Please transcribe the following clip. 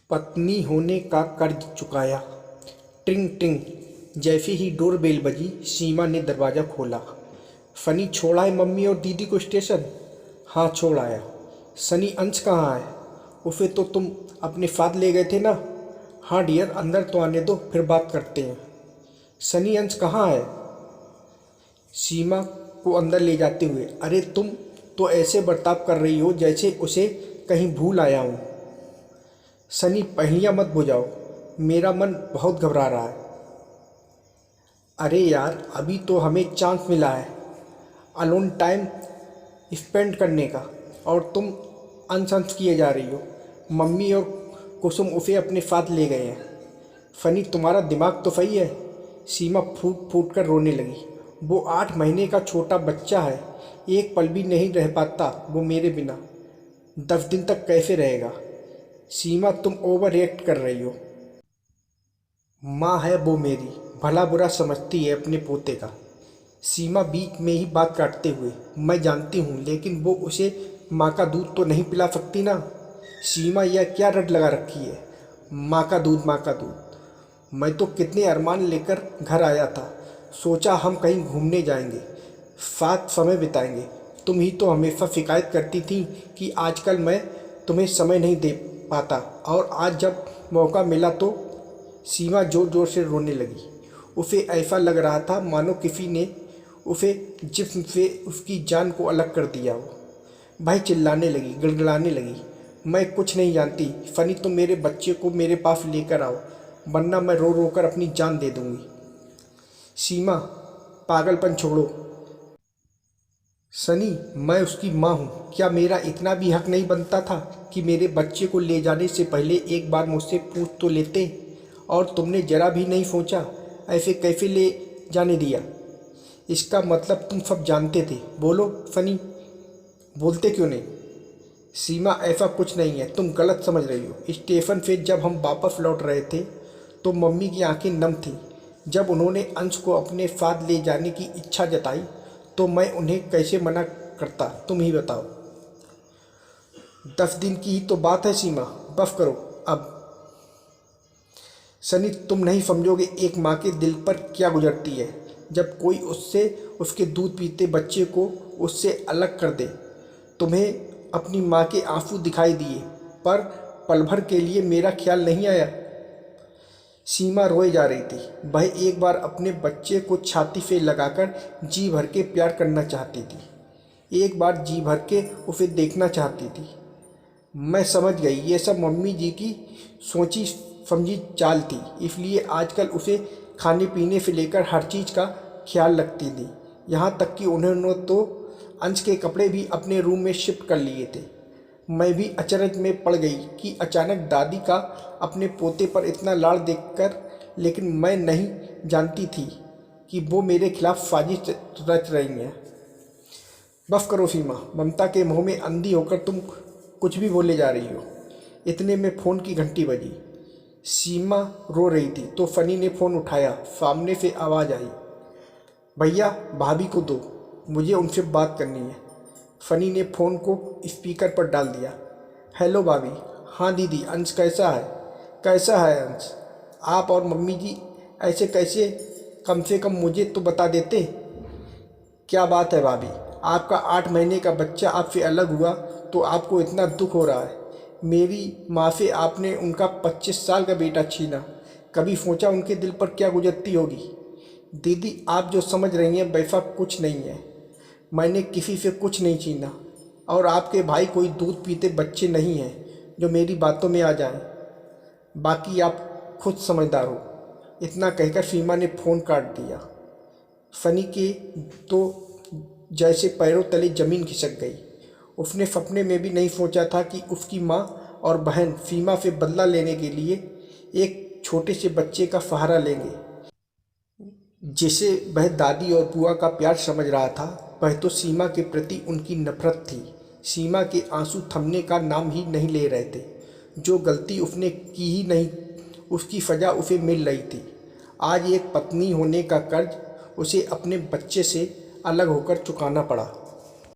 पत्नी होने का कर्ज चुकाया। ट्रिंग ट्रिंग जैसे ही डोरबेल बजी, सीमा ने दरवाज़ा खोला। फनी छोड़ा है मम्मी और दीदी को स्टेशन? हाँ छोड़ आया। सनी अंश कहाँ है? उसे तो तुम अपने साथ ले गए थे ना? हाँ डियर, अंदर तो आने दो, फिर बात करते हैं। सनी अंश कहाँ है? सीमा को अंदर ले जाते हुए। अरे तुम तो ऐसे बर्ताव कर रही हो जैसे उसे कहीं भूल आया हूँ। सनी पहेलियाँ मत बुझाओ, मेरा मन बहुत घबरा रहा है। अरे यार, अभी तो हमें चांस मिला है अलोन टाइम स्पेंड करने का, और तुम अनसंस किए जा रही हो। मम्मी और कुसुम उसे अपने साथ ले गए हैं। फनी तुम्हारा दिमाग तो सही है। सीमा फूट फूट कर रोने लगी। वो 8 महीने का छोटा बच्चा है, एक पल भी नहीं रह पाता वो मेरे बिना। 10 दिन तक कैसे रहेगा? सीमा तुम ओवर रिएक्ट कर रही हो। माँ है वो मेरी, भला बुरा समझती है अपने पोते का। सीमा बीच में ही बात काटते हुए। मैं जानती हूँ, लेकिन वो उसे माँ का दूध तो नहीं पिला सकती ना। सीमा यह क्या रट लगा रखी है? माँ का दूध, माँ का दूध। मैं तो कितने अरमान लेकर घर आया था। सोचा हम कहीं घूमने जाएंगे, साथ समय बिताएंगे। तुम ही तो हमेशा शिकायत करती थी कि आजकल मैं तुम्हें समय नहीं दे पाता, और आज जब मौका मिला तो। सीमा जोर जोर से रोने लगी। उसे ऐसा लग रहा था मानो किसी ने उसे जिस्म से उसकी जान को अलग कर दिया हो। भाई चिल्लाने लगी, गिड़गिड़ाने लगी। मैं कुछ नहीं जानती। फनी तुम मेरे बच्चे को मेरे पास लेकर आओ, वरना मैं रो रो कर अपनी जान दे दूंगी। सीमा पागलपन छोड़ो। सनी, मैं उसकी माँ हूँ। क्या मेरा इतना भी हक नहीं बनता था कि मेरे बच्चे को ले जाने से पहले एक बार मुझसे पूछ तो लेते? और तुमने जरा भी नहीं सोचा, ऐसे कैसे ले जाने दिया? इसका मतलब तुम सब जानते थे। बोलो फनी, बोलते क्यों नहीं? सीमा ऐसा कुछ नहीं है, तुम गलत समझ रही हो। स्टेशन से जब हम वापस लौट रहे थे तो मम्मी की आंखें नम थीं। जब उन्होंने अंश को अपने साथ ले जाने की इच्छा जताई तो मैं उन्हें कैसे मना करता, तुम ही बताओ। 10 दिन की ही तो बात है सीमा, बस करो अब। सनी तुम नहीं समझोगे एक माँ के दिल पर क्या गुजरती है जब कोई उससे उसके दूध पीते बच्चे को उससे अलग कर दे। तुम्हें अपनी माँ के आंसू दिखाई दिए, पर पल भर के लिए मेरा ख्याल नहीं आया। सीमा रोए जा रही थी। वह एक बार अपने बच्चे को छाती से लगाकर जी भर के प्यार करना चाहती थी, एक बार जी भर के उसे देखना चाहती थी। मैं समझ गई, ये सब मम्मी जी की सोची समझी चाल थी, इसलिए आजकल उसे खाने पीने से लेकर हर चीज़ का ख्याल रखती थी। यहाँ तक कि उन्होंने तो अंश के कपड़े भी अपने रूम में शिफ्ट कर लिए थे। मैं भी अचरज में पड़ गई कि अचानक दादी का अपने पोते पर इतना लाड़ देखकर, लेकिन मैं नहीं जानती थी कि वो मेरे खिलाफ साजिश रच रही हैं। बस करो सीमा, ममता के मुंह में अंधी होकर तुम कुछ भी बोले जा रही हो। इतने में फ़ोन की घंटी बजी। सीमा रो रही थी तो फनी ने फ़ोन उठाया। सामने से आवाज़ आई, भैया भाभी को दो, मुझे उनसे बात करनी है। फनी ने फ़ोन को स्पीकर पर डाल दिया। हेलो भाभी। हाँ दीदी, अंश कैसा है? कैसा है अंश? आप और मम्मी जी ऐसे कैसे? कम से कम मुझे तो बता देते। क्या बात है भाभी, आपका 8 महीने का बच्चा आपसे अलग हुआ तो आपको इतना दुख हो रहा है? मेरी माँ से आपने उनका 25 साल का बेटा छीना, कभी सोचा उनके दिल पर क्या गुजरती होगी? दीदी आप जो समझ रही हैं वैसा कुछ नहीं है। मैंने किसी से कुछ नहीं छीना, और आपके भाई कोई दूध पीते बच्चे नहीं हैं जो मेरी बातों में आ जाएं। बाकी आप खुद समझदार हो। इतना कहकर सीमा ने फ़ोन काट दिया। फनी के तो जैसे पैरों तले ज़मीन खिसक गई। उसने सपने में भी नहीं सोचा था कि उसकी माँ और बहन सीमा से बदला लेने के लिए एक छोटे से बच्चे का सहारा लेंगे, जिसे वह दादी और बुआ का प्यार समझ रहा था। वह तो सीमा के प्रति उनकी नफरत थी। सीमा के आंसू थमने का नाम ही नहीं ले रहे थे। जो गलती उसने की ही नहीं, उसकी सज़ा उसे मिल रही थी। आज एक पत्नी होने का कर्ज उसे अपने बच्चे से अलग होकर चुकाना पड़ा।